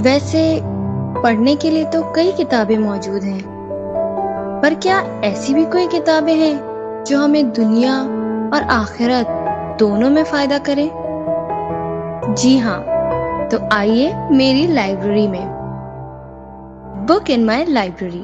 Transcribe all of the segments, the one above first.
ویسے پڑھنے کے لیے تو کئی کتابیں موجود ہیں، پر کیا ایسی بھی کوئی کتابیں ہیں جو ہمیں دنیا اور آخرت دونوں میں فائدہ کرے؟ جی ہاں، تو آئیے میری لائبریری میں، بک ان مائی لائبریری۔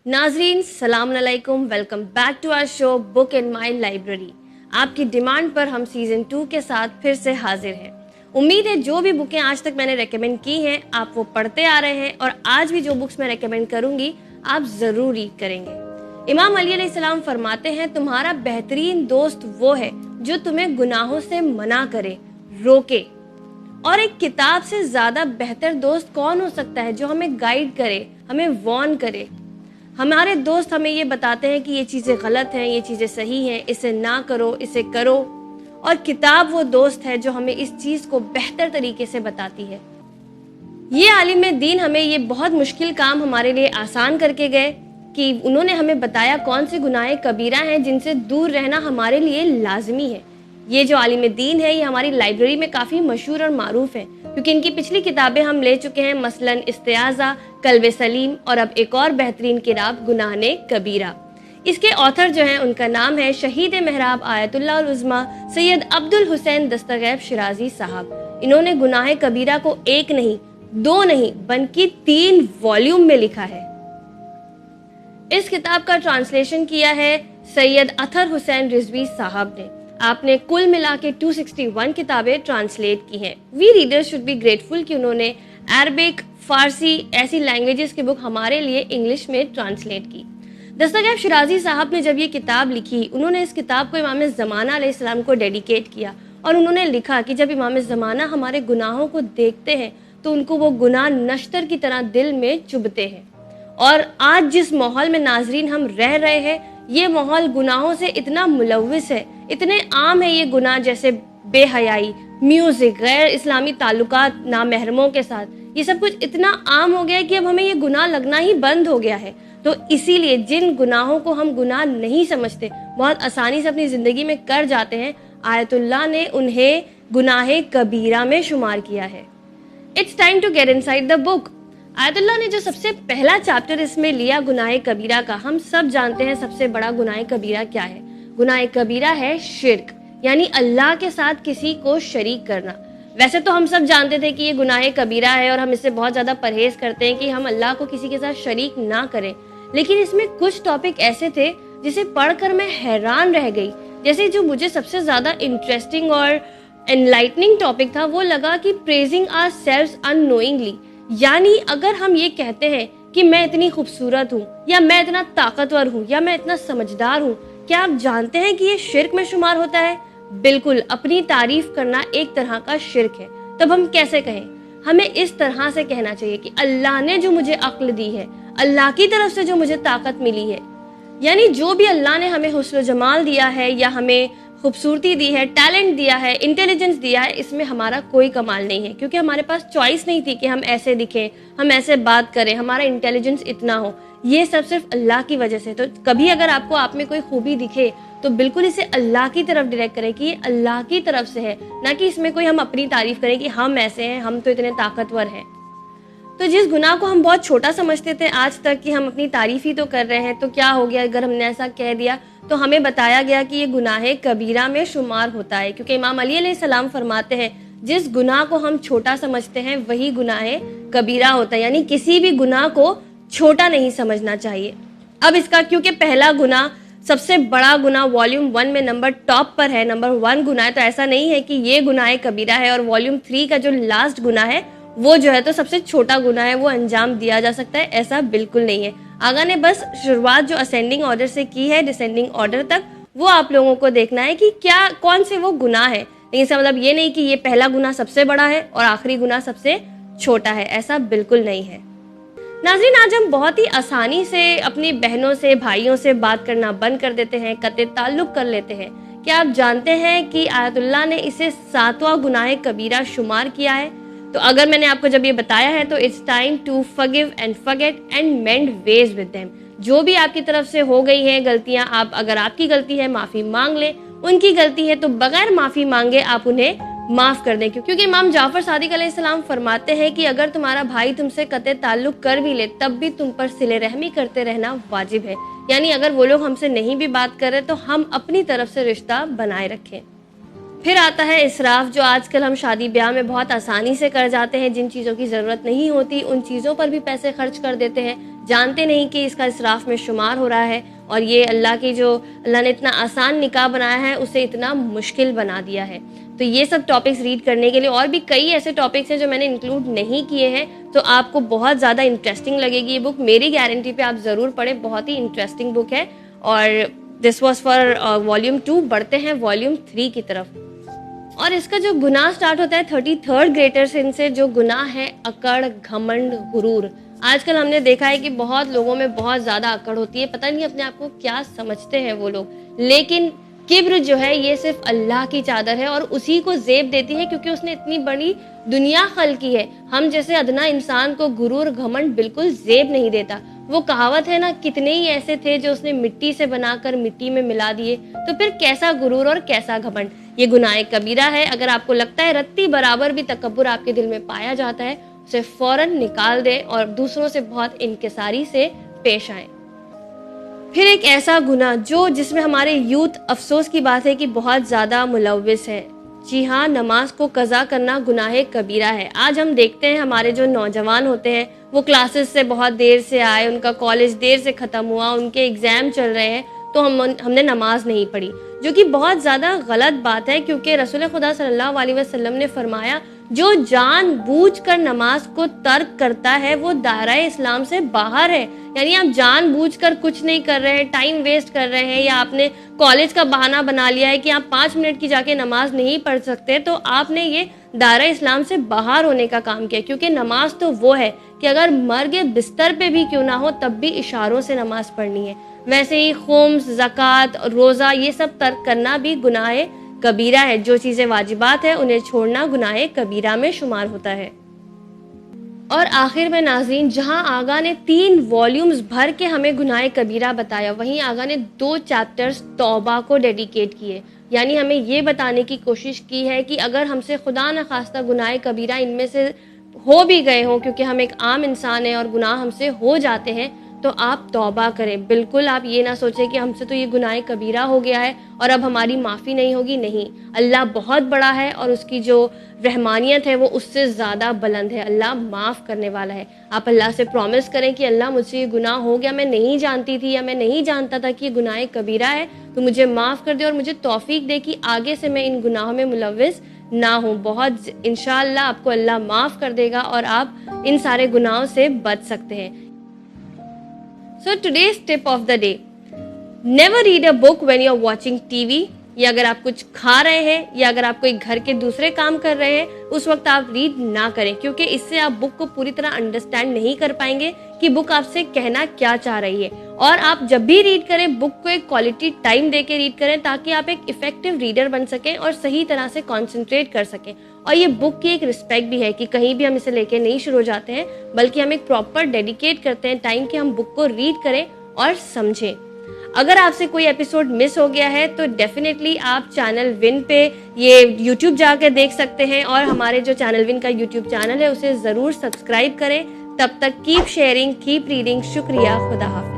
ناظرین السلام علیکم، welcome back to our show book in my library. آپ کی ڈیمانڈ پر ہم سیزن 2 کے ساتھ پھر سے حاضر ہیں۔ امید ہے جو بھی بکیں آج تک میں نے ریکمینڈ کی ہیں آپ وہ پڑھتے آ رہے ہیں، اور آج بھی جو بکس میں ریکمینڈ کروں گی آپ ضرور ریڈ کریں گے۔ امام علی علیہ السلام فرماتے ہیں تمہارا بہترین دوست وہ ہے جو تمہیں گناہوں سے منع کرے، روکے۔ اور ایک کتاب سے زیادہ بہتر دوست کون ہو سکتا ہے جو ہمیں گائیڈ کرے، ہمیں وارن کرے۔ ہمارے دوست ہمیں یہ بتاتے ہیں کہ یہ چیزیں غلط ہیں، یہ چیزیں صحیح ہیں، اسے نہ کرو، اسے کرو۔ اور کتاب وہ دوست ہے جو ہمیں اس چیز کو بہتر طریقے سے بتاتی ہے۔ یہ عالم دین ہمیں یہ بہت مشکل کام ہمارے لیے آسان کر کے گئے کہ انہوں نے ہمیں بتایا کون سے گناہ کبیرہ ہیں جن سے دور رہنا ہمارے لیے لازمی ہے۔ یہ جو عالم دین ہے یہ ہماری لائبریری میں کافی مشہور اور معروف ہے، کیونکہ ان کی پچھلی کتابیں ہم لے چکے ہیں، مثلاً استعاذہ، قلب سلیم، اور اب ایک اور بہترین کتاب گناہ کبیرہ۔ اس کے آتھر جو ہیں ان کا نام ہے شہید محراب آیت اللہ العظمی سید عبد الحسین دستغیب شیرازی صاحب۔ انہوں نے گناہ کبیرہ کو ایک نہیں، دو نہیں، بلکہ 3 والیوم میں لکھا ہے۔ اس کتاب کا ٹرانسلیشن کیا ہے سید اطہر حسین رضوی صاحب نے۔ آپ نے کل ملا کے 261 کتابیں ٹرانسلیٹ کی ہیں۔ وی ریڈرز شوڈ بی گریٹفل کہ انہوں نے عربک، فارسی ایسی لینگویجز کی بک ہمارے لیے انگلش میں ٹرانسلیٹ کی۔ دستغیب شیرازی صاحب نے جب یہ کتاب لکھی، انہوں نے اس کتاب کو امام زمانہ علیہ السلام کو ڈیڈیکیٹ کیا، اور انہوں نے لکھا کہ جب امام زمانہ ہمارے گناہوں کو دیکھتے ہیں تو ان کو وہ گناہ نشتر کی طرح دل میں چبھتے ہیں۔ اور آج جس ماحول میں ناظرین ہم رہ رہے ہیں، یہ ماحول گناہوں سے اتنا ملوث ہے، اتنے عام ہے یہ گناہ، جیسے بے حیائی، میوزک، غیر اسلامی تعلقات نامحرموں کے ساتھ، یہ سب کچھ اتنا عام ہو گیا ہے کہ اب ہمیں یہ گناہ لگنا ہی بند ہو گیا ہے۔ تو اسی لیے جن گناہوں کو ہم گناہ نہیں سمجھتے، بہت آسانی سے اپنی زندگی میں کر جاتے ہیں، آیت اللہ نے انہیں گناہ کبیرہ میں شمار کیا ہے۔ It's time to get inside the book۔ آیت اللہ نے جو سب سے پہلا چیپٹر اس میں لیا گناہ کبیرہ کا، ہم سب جانتے ہیں سب سے بڑا گناہ کبیرہ کیا ہے۔ گناہ کبیرہ ہے شرک، یعنی اللہ کے ساتھ کسی کو شریک کرنا۔ ویسے تو ہم سب جانتے تھے کہ یہ گناہ کبیرہ ہے اور ہم اس سے بہت زیادہ پرہیز کرتے ہیں کہ ہم اللہ کو کسی کے ساتھ شریک نہ کریں، لیکن اس میں کچھ ٹاپک ایسے تھے جسے پڑھ کر میں حیران رہ گئی۔ جیسے جو مجھے سب سے زیادہ انٹرسٹنگ اور انلائٹننگ ٹاپک تھا وہ لگا کہ پریزنگ آور سیلفز اننوئنگلی، یعنی اگر ہم یہ کہتے ہیں کہ میں اتنی خوبصورت ہوں، یا میں اتنا طاقتور ہوں، یا میں اتنا سمجھدار ہوں، کیا آپ جانتے ہیں کہ یہ شرک میں شمار ہوتا ہے؟ بالکل، اپنی تعریف کرنا ایک طرح کا شرک ہے۔ تب ہم کیسے کہیں؟ ہمیں اس طرح سے کہنا چاہیے کہ اللہ نے جو مجھے عقل دی ہے، اللہ کی طرف سے جو مجھے طاقت ملی ہے، یعنی جو بھی اللہ نے ہمیں حسن و جمال دیا ہے، یا ہمیں خوبصورتی دی ہے، ٹیلنٹ دیا ہے، انٹیلیجنس دیا ہے، اس میں ہمارا کوئی کمال نہیں ہے، کیونکہ ہمارے پاس چوائس نہیں تھی کہ ہم ایسے دکھیں، ہم ایسے بات کریں، ہمارا انٹیلیجنس اتنا ہو۔ یہ سب صرف اللہ کی وجہ سے۔ تو کبھی اگر آپ کو آپ میں کوئی خوبی دکھے تو بالکل اسے اللہ کی طرف ڈائریکٹ کریں کہ یہ اللہ کی طرف سے ہے، نہ کہ اس میں کوئی ہم اپنی تعریف کریں کہ ہم ایسے ہیں، ہم تو اتنے طاقتور ہیں۔ تو جس گناہ کو ہم بہت چھوٹا سمجھتے تھے آج تک کہ ہم اپنی تعریف ہی تو کر رہے ہیں، تو کیا ہو گیا اگر ہم نے ایسا کہہ دیا؟ تو ہمیں بتایا گیا کہ یہ گناہ کبیرہ میں شمار ہوتا ہے، کیونکہ امام علی علیہ السلام فرماتے ہیں جس گناہ کو ہم چھوٹا سمجھتے ہیں وہی گناہ کبیرہ ہوتا ہے، یعنی کسی بھی گناہ کو چھوٹا نہیں سمجھنا چاہیے۔ اب اس کا کیونکہ پہلا گناہ سب سے بڑا گناہ والیوم 1 میں نمبر ٹاپ پر ہے، نمبر 1 گناہ ہے، تو ایسا نہیں ہے کہ یہ گناہ کبیرہ ہے اور والیوم 3 کا جو لاسٹ گناہ ہے وہ جو ہے تو سب سے چھوٹا گناہ ہے، وہ انجام دیا جا سکتا ہے، ایسا بالکل نہیں ہے۔ آگا نے بس شروعات جو اسینڈنگ آرڈر سے کی ہے ڈسینڈنگ آرڈر تک، وہ آپ لوگوں کو دیکھنا ہے کہ کیا کون سے وہ گناہ ہے، لیکن اس کا مطلب یہ نہیں کہ یہ پہلا گناہ سب سے بڑا ہے اور آخری گناہ سب سے چھوٹا ہے، ایسا بالکل نہیں ہے۔ ناظرین، آج ہم بہت ہی آسانی سے اپنی بہنوں سے، بھائیوں سے بات کرنا بند کر دیتے ہیں، قطع تعلق کر لیتے ہیں۔ کیا آپ جانتے ہیں کہ آیت اللہ نے اسے 7واں گناہ کبیرہ شمار کیا ہے؟ تو اگر میں نے آپ کو جب یہ بتایا ہے تو it's time to forgive and forget and mend ways with them۔ جو بھی آپ کی طرف سے ہو گئی ہیں غلطیاں، اگر آپ کی غلطی ہے معافی مانگ لیں، ان کی غلطی ہے تو بغیر معافی مانگے آپ انہیں معاف کر دیں, کیونکہ امام جعفر صادق علیہ السلام فرماتے ہیں کہ اگر تمہارا بھائی تم سے قطع تعلق کر بھی لے تب بھی تم پر صلہ رحمی کرتے رہنا واجب ہے. یعنی اگر وہ لوگ ہم سے نہیں بھی بات کر رہے تو ہم اپنی طرف سے رشتہ بنائے رکھیں. پھر آتا ہے اسراف, جو آج کل ہم شادی بیاہ میں بہت آسانی سے کر جاتے ہیں. جن چیزوں کی ضرورت نہیں ہوتی ان چیزوں پر بھی پیسے خرچ کر دیتے ہیں, جانتے نہیں کہ اس کا اسراف میں شمار ہو رہا ہے, اور یہ اللہ نے اتنا آسان نکاح بنایا ہے اسے اتنا مشکل بنا دیا ہے. تو یہ سب ٹاپکس ریڈ کرنے کے لیے, اور بھی کئی ایسے ٹاپکس ہیں جو میں نے انکلوڈ نہیں کیے ہیں, تو آپ کو بہت زیادہ انٹرسٹنگ لگے گی یہ بک. میری گارنٹی پہ آپ ضرور پڑھیں, بہت ہی انٹرسٹنگ بک ہے. اور دس واز فار والیوم 2. بڑھتے ہیں والیوم 3 کی طرف. اور اس کا جو گناہ سٹارٹ ہوتا ہے 33rd گریٹر سن سے, جو گناہ ہے اکڑ, گھمنڈ, غرور. آج کل ہم نے دیکھا ہے کہ بہت لوگوں میں بہت زیادہ اکڑ ہوتی ہے, پتہ نہیں اپنے آپ کو کیا سمجھتے ہیں وہ لوگ. لیکن کبر جو ہے یہ صرف اللہ کی چادر ہے اور اسی کو زیب دیتی ہے, کیونکہ اس نے اتنی بڑی دنیا خلق کی ہے. ہم جیسے ادنا انسان کو غرور, گھمنڈ بالکل زیب نہیں دیتا. وہ کہاوت ہے نا, کتنے ہی ایسے تھے جو اس نے مٹی سے بنا کر مٹی میں ملا دیے. تو پھر کیسا غرور اور کیسا گھمنڈ. یہ گناہ کبیرہ ہے. اگر آپ کو لگتا ہے رتی برابر بھی تکبر آپ کے دل میں پایا جاتا ہے, اسے فوراً نکال دیں اور دوسروں سے بہت انکساری سے پیش آئیں. پھر ایک ایسا گناہ جس میں ہمارے یوتھ, افسوس کی بات ہے کہ بہت زیادہ ملوث ہے. جی ہاں, نماز کو قضا کرنا گناہ کبیرہ ہے. آج ہم دیکھتے ہیں ہمارے جو نوجوان ہوتے ہیں وہ کلاسز سے بہت دیر سے آئے, ان کا کالج دیر سے ختم ہوا, ان کے ایگزام چل رہے ہیں, تو ہم نے نماز نہیں پڑھی, جو کہ بہت زیادہ غلط بات ہے. کیونکہ رسول خدا صلی اللہ علیہ وسلم نے فرمایا جو جان بوجھ کر نماز کو ترک کرتا ہے وہ دائرہ اسلام سے باہر ہے. یعنی آپ جان بوجھ کر کچھ نہیں کر رہے ہیں, ٹائم ویسٹ کر رہے ہیں, یا آپ نے کالج کا بہانہ بنا لیا ہے کہ آپ 5 منٹ کی جا کے نماز نہیں پڑھ سکتے, تو آپ نے یہ دائرہ اسلام سے باہر ہونے کا کام کیا. کیونکہ نماز تو وہ ہے کہ اگر مرگ بستر پہ بھی کیوں نہ ہو تب بھی اشاروں سے نماز پڑھنی ہے. ویسے ہی خمس, زکوٰۃ, روزہ یہ سب ترک کرنا بھی گناہ کبیرہ ہے. جو چیزیں واجبات ہیں انہیں چھوڑنا گناہ کبیرہ میں شمار ہوتا ہے. اور آخر میں ناظرین, جہاں آقا نے 3 والیومز بھر کے ہمیں گناہ کبیرہ بتایا, وہیں آقا نے 2 چیپٹرز توبہ کو ڈیڈیکیٹ کیے. یعنی ہمیں یہ بتانے کی کوشش کی ہے کہ اگر ہم سے خدا نخواستہ گناہ کبیرہ ان میں سے ہو بھی گئے ہوں, کیونکہ ہم ایک عام انسان ہیں اور گناہ ہم سے ہو جاتے ہیں, تو آپ توبہ کریں. بالکل آپ یہ نہ سوچیں کہ ہم سے تو یہ گناہ کبیرہ ہو گیا ہے اور اب ہماری معافی نہیں ہوگی. نہیں, اللہ بہت بڑا ہے اور اس کی جو رحمانیت ہے وہ اس سے زیادہ بلند ہے. اللہ معاف کرنے والا ہے. آپ اللہ سے پرومس کریں کہ اللہ مجھ سے یہ گناہ ہو گیا, میں نہیں جانتی تھی یا میں نہیں جانتا تھا کہ یہ گناہ کبیرہ ہے, تو مجھے معاف کر دے اور مجھے توفیق دے کہ آگے سے میں ان گناہوں میں ملوث نہ ہوں. بہت انشاءاللہ آپ کو اللہ معاف کر دے گا اور آپ ان سارے گناہوں سے بچ سکتے ہیں. So today's tip of the day: never read a book when you are watching TV. یا اگر آپ کچھ کھا رہے ہیں یا اگر آپ کوئی گھر کے دوسرے کام کر رہے ہیں اس وقت آپ ریڈ نہ کریں, کیونکہ اس سے آپ بک کو پوری طرح انڈرسٹینڈ نہیں کر پائیں گے کہ بک آپ سے کہنا کیا چاہ رہی ہے. اور آپ جب بھی ریڈ کریں بک کو ایک کوالٹی ٹائم دے کے ریڈ کریں تاکہ آپ ایک افیکٹو ریڈر بن سکیں اور صحیح طرح سے کانسنٹریٹ کر سکیں. اور یہ بک کی ایک رسپیکٹ بھی ہے کہ کہیں بھی ہم اسے لے کے نہیں شروع ہو جاتے ہیں, بلکہ ہم ایک پراپر ڈیڈیکیٹ کرتے ہیں ٹائم کہ ہم بک کو ریڈ کریں اور سمجھیں. اگر آپ سے کوئی ایپیسوڈ مس ہو گیا ہے تو ڈیفینیٹلی آپ چینل ون پہ یہ یوٹیوب جا کے دیکھ سکتے ہیں, اور ہمارے جو چینل ون کا یوٹیوب چینل ہے اسے ضرور سبسکرائب کریں. تب تک کیپ شیئرنگ, کیپ ریڈنگ. شکریہ, خدا حافظ.